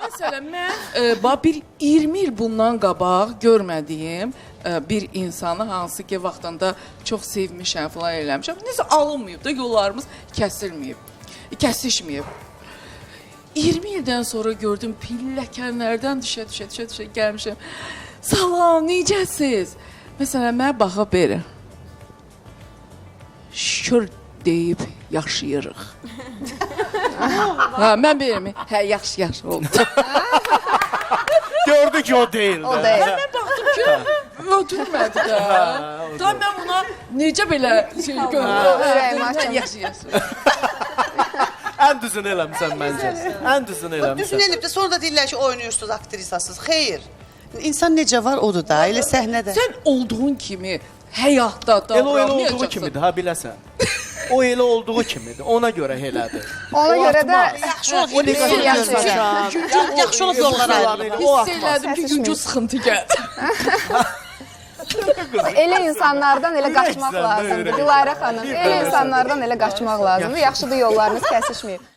Məsələn, mən bir 20 il bundan qabaq görmədiyim bir insanı, hansı ki, vaxtında çox sevmişəm, falan eləmişəm. Necə alınmayıb da, yollarımız kəsişməyib. 20 ildən sonra gördüm, pilləkənlərdən düşə gəlmişəm. Salam, necəsiz? Məsələn, mənə baxa belə. Şükür deyib yaşayırıq. Mən beləmi? Hə, yaxşı oldu. Gördü ki, o deyil. O deyil. Mən baxdım ki, ötürmədi də. Da mən buna necə belə şey görürəm. Yaxşı. Ən düzünü eləmişsən məncə. Ən düzünü eləmişsən. Düzün elib də sonra da deyirlər ki, oynuyorsunuz, aktrisasınız. Xeyr. İnsan necə var, odur da, elə səhnədə. Sən olduğun kimi həyatda davranmayacaqsan. Elə o elə olduğu kimidir, ha biləsən. O elə olduğu kimidir, ona görə elədir. Ona görə də Yaxşı olub, yaxşı olub yollar ayrılır. Hiss elədim ki, güncü sıxıntı gəldi. elə insanlardan elə qaçmaq lazımdır. Dilarə xanım, elə insanlardan elə qaçmaq lazımdır. Yaxşıdır, yollarınız kəsişməyib.